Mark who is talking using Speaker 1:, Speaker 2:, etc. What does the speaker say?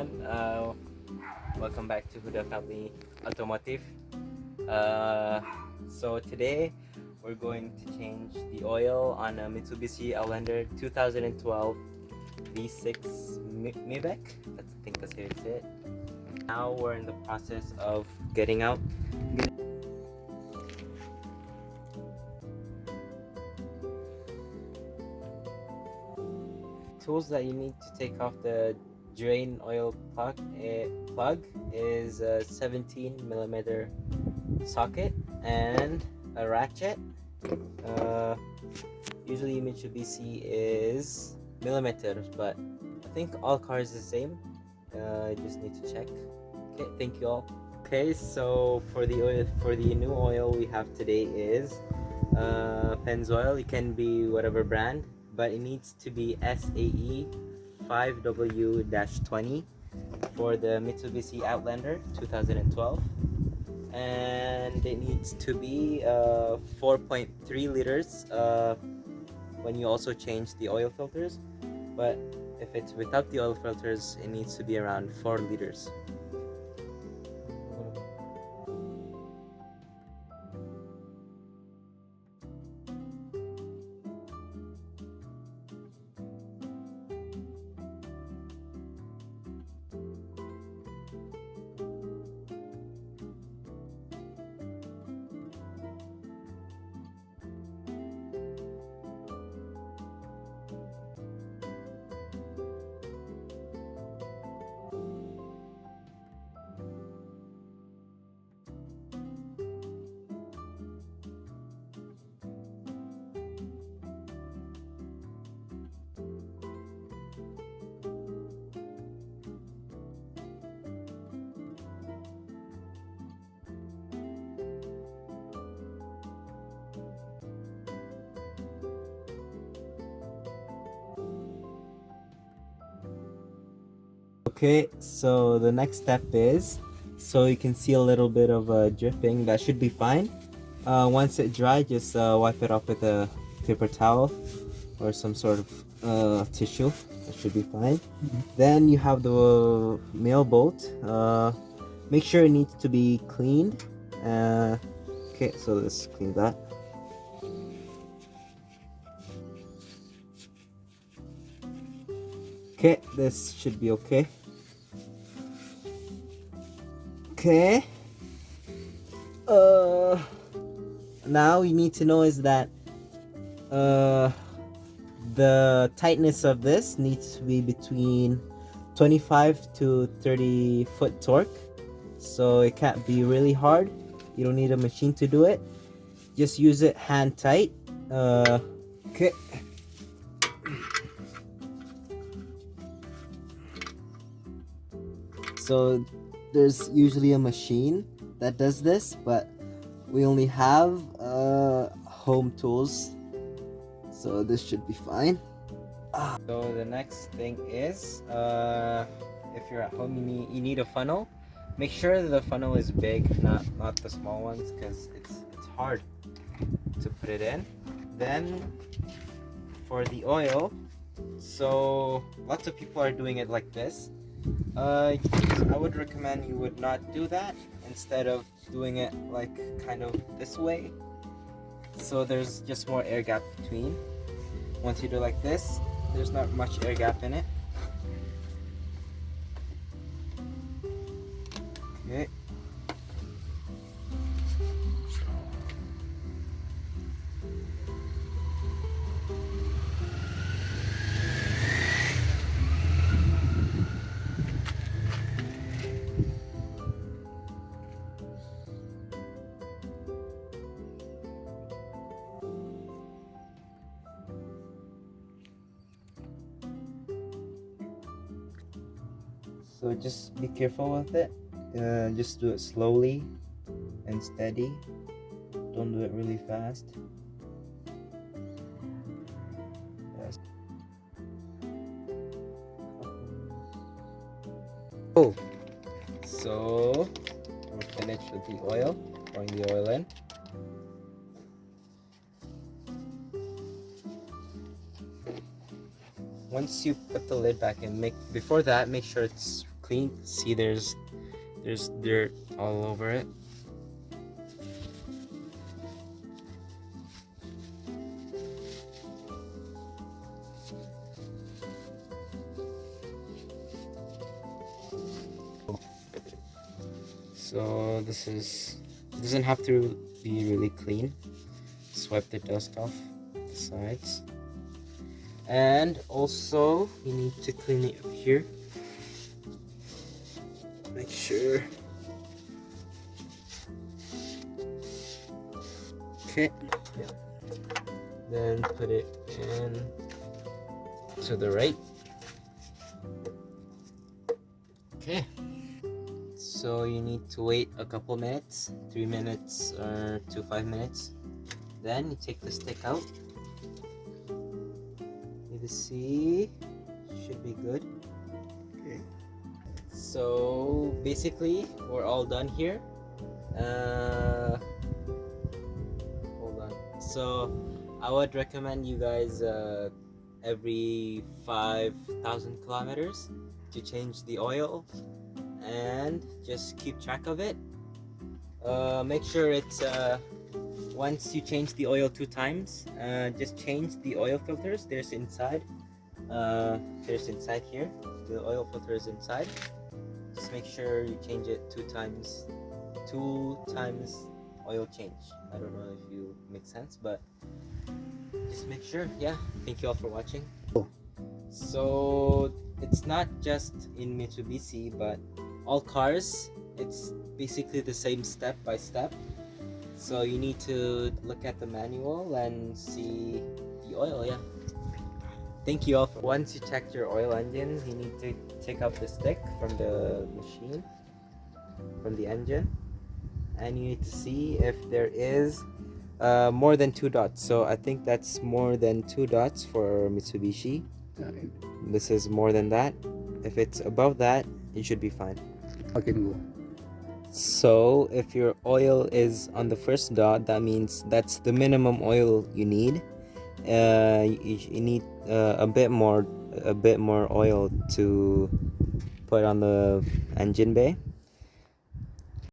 Speaker 1: everyone. Welcome back to Huda Family Automotive. So today we're going to change the oil on a Mitsubishi Outlander 2012 V6 MIVEC. I think that's how you say it. Now we're in the process of getting out. Tools that you need to take off the drain oil plug is a 17mm socket and a ratchet. Usually Mitsubishi is millimeters, but I think all cars is the same. You just need to check. Okay, thank you all. Okay, so for the new oil we have today is Pennzoil. It can be whatever brand, but it needs to be SAE 5W-20 for the Mitsubishi Outlander 2012, and it needs to be 4.3 liters when you also change the oil filters, but if it's without the oil filters it needs to be around 4 liters. Okay, so the next step is, so you can see a little bit of dripping. That should be fine. Once it dries, just wipe it off with a paper towel or some sort of tissue. That should be fine. Then you have the male bolt. Make sure it needs to be cleaned. Okay, so let's clean that. Okay, this should be okay. Okay. Now you need to know is that the tightness of this needs to be between 25 to 30 foot torque. So it can't be really hard. You don't need a machine to do it. Just use it hand tight. Okay. So there's usually a machine that does this, but we only have home tools, so this should be fine. So the next thing is, if you're at home, you need a funnel. Make sure the funnel is big, not the small ones, because it's hard to put it in. Then for the oil, so lots of people are doing it like this. I would recommend you would not do that. Instead of doing it like kind of this way, so there's just more air gap between. Once you do like this, there's not much air gap in it. Okay. So just be careful with it. Just do it slowly and steady. Don't do it really fast. Yes. Oh, so we're finished with the oil. Pouring the oil in. Once you put the lid back in, before that, make sure it's
Speaker 2: clean. See, there's dirt all over it. So this doesn't have to be really clean. Just wipe the dust off the sides. And also you need to clean it up here. Make sure. Okay. Then put it in to the right. Okay. So you need to wait a couple minutes, 3 minutes or to 5 minutes. Then you take the stick out. You see, should be good. Okay. So basically, we're all done here. Hold on. So I would recommend you guys every 5,000 kilometers to change the oil, and just keep track of it. Make sure it's once you change the oil 2 times, just change the oil filters. There's inside here. The oil filter is inside. Just make sure you change it 2 times. 2 times oil change. I don't know if you make sense, but just make sure. Yeah, thank you all for watching. So it's not just in Mitsubishi, but all cars, it's basically the same step by step. So you need to look at the manual and see the oil. Yeah, thank you all for. Once you check your oil engine, you need to take out the stick from the machine, from the engine, and you need to see if there is more than 2 dots. So I think that's more than 2 dots for Mitsubishi. This is more than that. If it's above that, you should be fine.
Speaker 3: Okay, go.
Speaker 2: So if your oil is on the first dot, that means that's the minimum oil you need. You need a bit more oil to put on the engine bay.